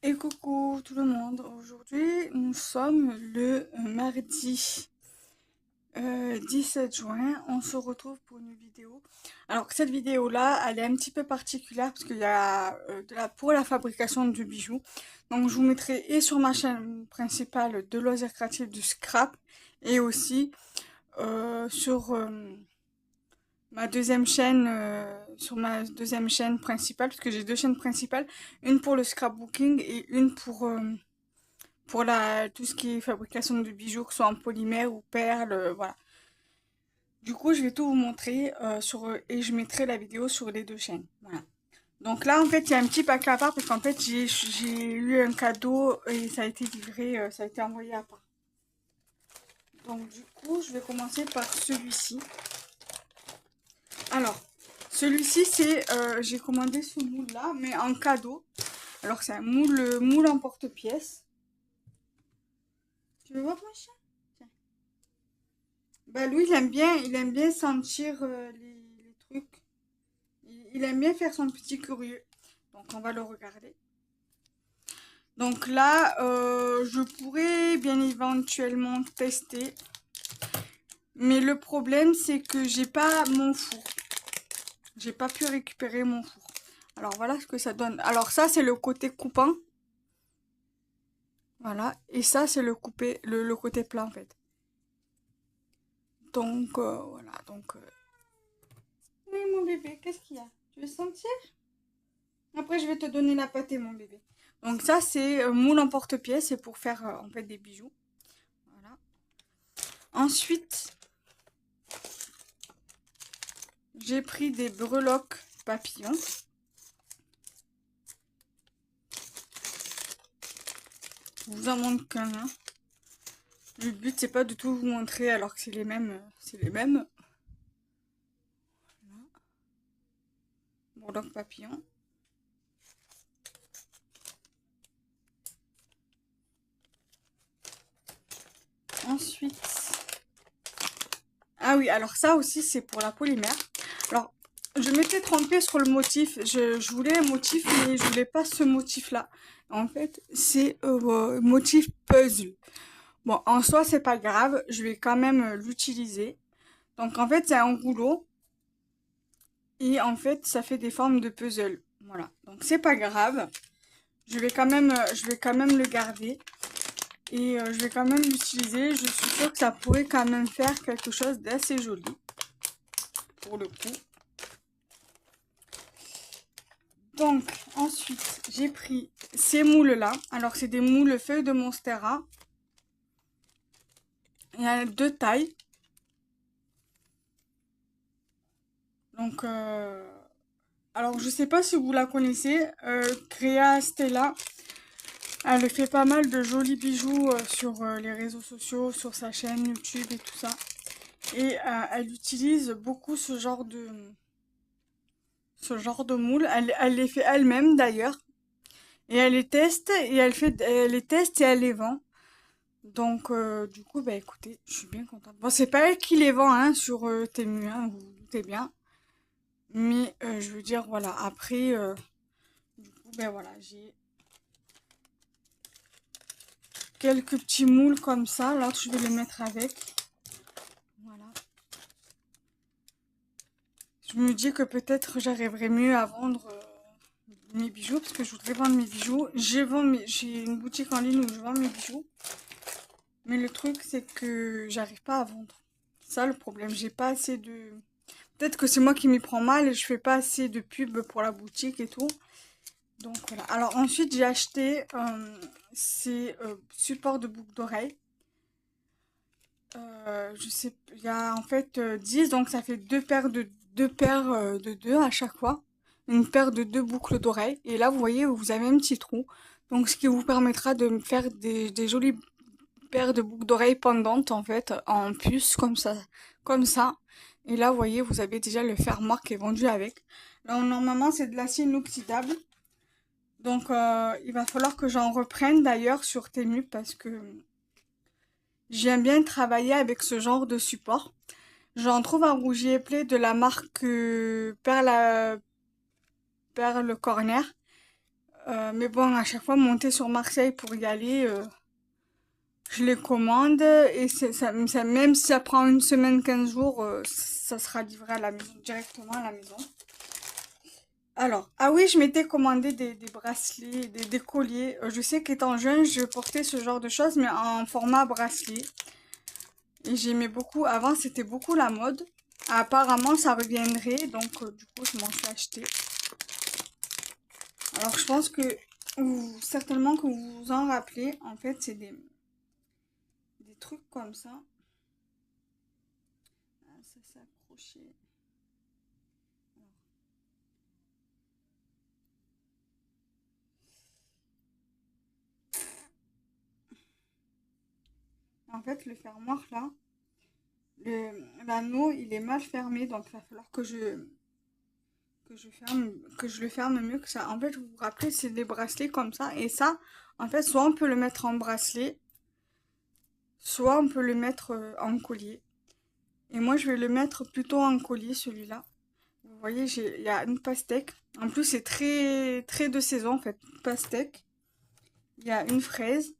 Et coucou tout le monde, aujourd'hui nous sommes le mardi 17 juin, on se retrouve pour une vidéo. Alors cette vidéo là, elle est un petit peu particulière parce qu'il y a pour la fabrication de bijoux. Donc je vous mettrai et sur ma chaîne principale de loisirs créatifs du scrap et aussi sur sur ma deuxième chaîne principale, parce que j'ai deux chaînes principales, une pour le scrapbooking et une pour tout ce qui est fabrication de bijoux, que ce soit en polymère ou perles, voilà. Du coup, je vais tout vous montrer et je mettrai la vidéo sur les deux chaînes. Voilà. Donc là, en fait, il y a un petit paquet à part parce qu'en fait, j'ai eu un cadeau et ça a été livré, ça a été envoyé à part. Donc du coup, je vais commencer par celui-ci. Alors, celui-ci, j'ai commandé ce moule-là, mais en cadeau. Alors, c'est un moule en porte-pièce. Tu veux voir mon chien? Tiens. Bah, lui, il aime bien sentir les trucs. Il aime bien faire son petit curieux. Donc, on va le regarder. Donc là, je pourrais bien éventuellement tester. Mais le problème, c'est que j'ai pas mon four. J'ai pas pu récupérer mon four. Alors, voilà ce que ça donne. Alors, ça, c'est le côté coupant. Voilà. Et ça, c'est le côté plat, en fait. Donc, voilà. Donc, oui, mon bébé, qu'est-ce qu'il y a? Tu veux sentir? Après, je vais te donner la pâtée, mon bébé. Donc, ça, c'est moule en porte-pièce. C'est pour faire, en fait, des bijoux. Voilà. Ensuite, j'ai pris des breloques papillons. Je vous en montre qu'un, hein. Le but, c'est pas du tout vous montrer alors que c'est les mêmes. C'est les mêmes. Voilà. Breloques papillons. Ensuite, ah oui, alors ça aussi, c'est pour la polymère. Alors, je m'étais trompée sur le motif. Je voulais un motif, mais je voulais pas ce motif-là. En fait, c'est motif puzzle. Bon, en soi, c'est pas grave. Je vais quand même l'utiliser. Donc, en fait, c'est un rouleau. Et en fait, ça fait des formes de puzzle. Voilà. Donc, c'est pas grave. Je vais quand même le garder. Et je vais quand même l'utiliser. Je suis sûre que ça pourrait quand même faire quelque chose d'assez joli. Pour le coup. Donc, ensuite, j'ai pris ces moules-là. Alors, c'est des moules feuilles de Monstera. Il y a deux tailles. Donc, alors, je sais pas si vous la connaissez. Crea Stella. Elle fait pas mal de jolis bijoux sur les réseaux sociaux, sur sa chaîne YouTube et tout ça. Et elle utilise beaucoup ce genre de moules. Elle les fait elle-même d'ailleurs. Et elle les teste et elle les vend. Donc, du coup, bah écoutez, je suis bien contente. Bon, c'est pas elle qui les vend, hein, sur Temu, hein, vous vous doutez bien. Mais je veux dire, voilà, après, du coup, ben voilà, j'ai quelques petits moules comme ça. Là, je vais les mettre avec. Voilà. Je me dis que peut-être j'arriverai mieux à vendre mes bijoux, parce que je voudrais vendre mes bijoux. J'ai une boutique en ligne où je vends mes bijoux. Mais le truc, c'est que j'arrive pas à vendre. C'est ça le problème, j'ai pas assez de... Peut-être que c'est moi qui m'y prends mal et je fais pas assez de pub pour la boutique et tout. Donc voilà. Alors ensuite, j'ai acheté ces supports de boucles d'oreilles. Je sais, il y a en fait 10, donc ça fait deux paires de deux à chaque fois. Une paire de deux boucles d'oreilles. Et là, vous voyez, vous avez un petit trou. Donc ce qui vous permettra de me faire des jolies paires de boucles d'oreilles pendantes en fait, en puce comme ça. Comme ça. Et là, vous voyez, vous avez déjà le fermoir qui est vendu avec. Là, normalement, c'est de l'acier inoxydable. Donc, il va falloir que j'en reprenne d'ailleurs sur Temu parce que j'aime bien travailler avec ce genre de support. J'en trouve un rouge et play de la marque Perle Corner. Mais bon, à chaque fois, monter sur Marseille pour y aller, je les commande et même si ça prend une semaine, 15 jours, ça sera livré à la maison, directement à la maison. Alors, ah oui, je m'étais commandé des bracelets, des colliers. Je sais qu'étant jeune, je portais ce genre de choses, mais en format bracelet. Et j'aimais beaucoup. Avant, c'était beaucoup la mode. Apparemment, ça reviendrait, donc du coup, je m'en suis acheté. Alors, je pense que certainement que vous vous en rappelez. En fait, c'est des trucs comme ça. Ah, ça s'est accroché. En fait, le fermoir là, l'anneau, il est mal fermé, donc il va falloir que je le ferme mieux que ça. En fait, vous vous rappelez, c'est des bracelets comme ça, et ça, en fait, soit on peut le mettre en bracelet, soit on peut le mettre en collier. Et moi, je vais le mettre plutôt en collier, celui-là. Vous voyez, il y a une pastèque. En plus, c'est très, très de saison, en fait. Pastèque. Il y a une fraise,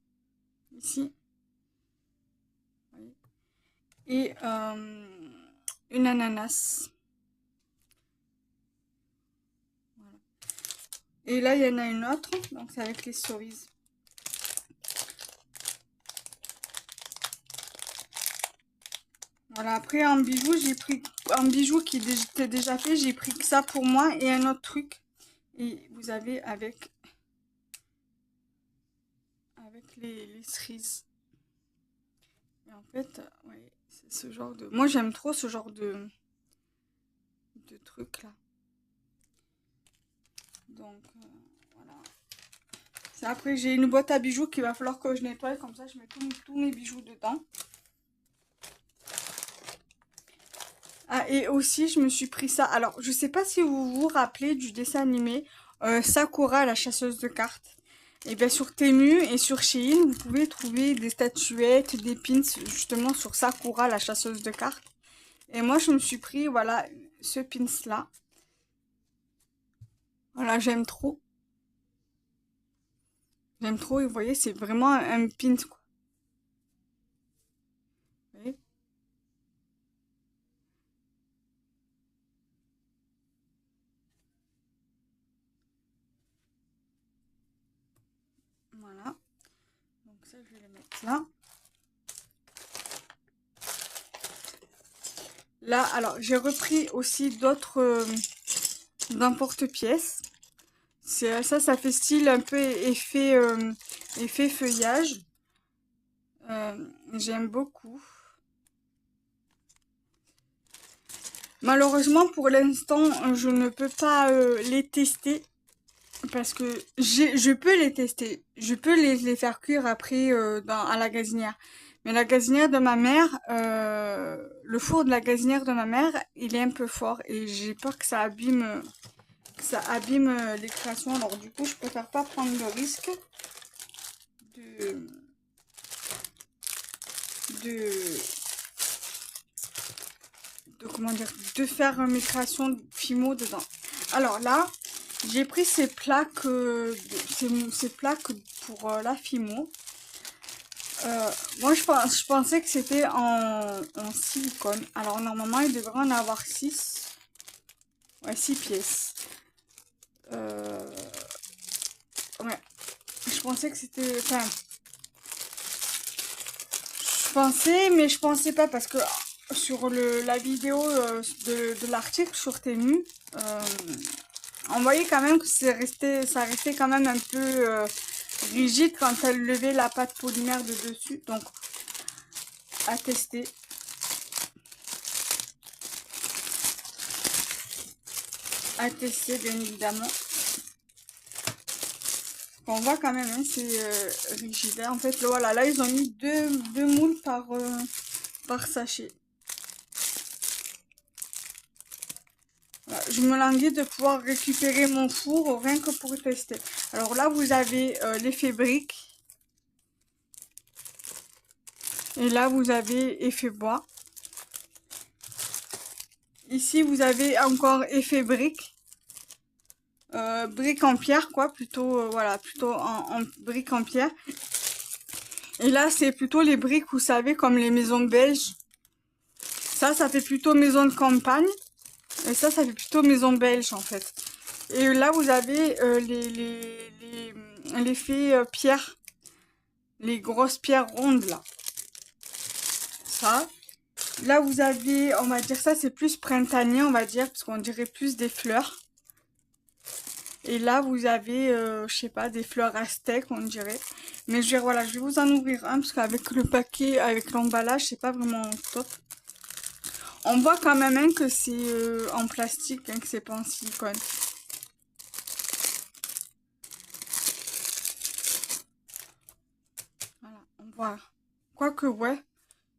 ici. Et une ananas. Voilà. Et là, il y en a une autre. Donc, c'est avec les cerises. Voilà, après en bijou, j'ai pris un bijou qui était déjà fait, j'ai pris que ça pour moi et un autre truc. Et vous avez avec les cerises. Et en fait, ouais, c'est ce genre de... Moi, j'aime trop ce genre de truc là. Donc, voilà. Après, j'ai une boîte à bijoux qu'il va falloir que je nettoie. Comme ça, je mets tous mes bijoux dedans. Ah, et aussi, je me suis pris ça. Alors, je sais pas si vous vous rappelez du dessin animé Sakura, la chasseuse de cartes. Et bien, sur Temu et sur Shein, vous pouvez trouver des statuettes, des pins, justement, sur Sakura, la chasseuse de cartes. Et moi, je me suis pris, voilà, ce pins-là. Voilà, j'aime trop. J'aime trop, et vous voyez, c'est vraiment un pins, quoi. Vous voyez. Voilà. Donc ça, je vais le mettre là. Là, alors, j'ai repris aussi d'autres d'un porte-pièce. Ça fait style un peu effet feuillage. J'aime beaucoup. Malheureusement, pour l'instant, je ne peux pas les tester parce que je peux les tester. Je peux les faire cuire après à la gazinière. Mais la gazinière de ma mère, le four de la gazinière de ma mère, il est un peu fort et j'ai peur que ça abîme les créations. Alors du coup, je préfère pas prendre le risque de de comment dire, de faire mes créations Fimo dedans. Alors là, j'ai pris ces plaques, ces plaques pour la Fimo. Moi, je pensais que c'était en silicone. Alors normalement, il devrait en avoir 6. Ouais, 6 pièces. Ouais, je pensais que c'était... Enfin, je pensais, mais je pensais pas parce que sur la vidéo de l'article sur Temu, on voyait quand même que ça restait quand même un peu rigide quand elle levait la pâte polymère de dessus. Donc, à tester. À tester, bien évidemment. On voit quand même, hein, c'est rigide. En fait, voilà, là, ils ont mis deux moules par sachet. Voilà, je me languis de pouvoir récupérer mon four rien que pour tester. Alors là, vous avez l'effet brique. Et là, vous avez effet bois. Ici, vous avez encore effet brique. briques en pierre, quoi, plutôt, voilà, plutôt en briques en pierre. Et là, c'est plutôt les briques, vous savez, comme les maisons belges. Ça fait plutôt maison de campagne. Et ça fait plutôt maison belge, en fait. Et là, vous avez l'effet pierre. Les grosses pierres rondes, là. Ça. Là, vous avez, on va dire ça, c'est plus printanier, on va dire, parce qu'on dirait plus des fleurs. Et là, vous avez, je sais pas, des fleurs aztèques, on dirait. Mais je vais, voilà, je vais vous en ouvrir un, parce qu'avec le paquet, avec l'emballage, c'est pas vraiment top. On voit quand même hein, que c'est en plastique, hein, que c'est pas en silicone. Voilà, on voit. Quoique, ouais,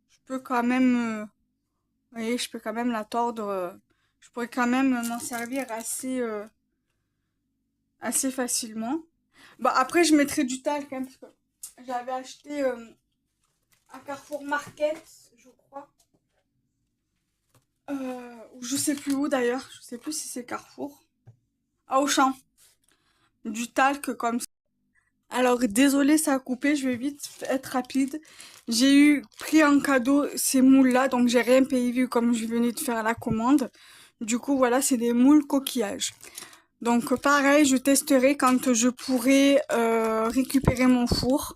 je peux quand même, vous voyez, je peux quand même la tordre. Je pourrais quand même m'en servir assez facilement. Bon, après, je mettrai du talc, hein, parce que j'avais acheté à Carrefour Market, je crois. Ou je sais plus où d'ailleurs. Je sais plus si c'est Carrefour. À Auchan. Du talc comme ça. Alors, désolé, ça a coupé. Je vais vite être rapide. J'ai pris en cadeau ces moules-là. Donc, j'ai rien payé vu comme je venais de faire la commande. Du coup, voilà, c'est des moules coquillages. Donc, pareil, je testerai quand je pourrai récupérer mon four.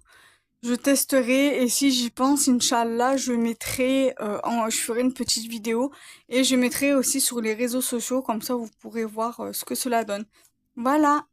Je testerai et si j'y pense, Inch'Allah, je ferai une petite vidéo et je mettrai aussi sur les réseaux sociaux, comme ça vous pourrez voir ce que cela donne. Voilà.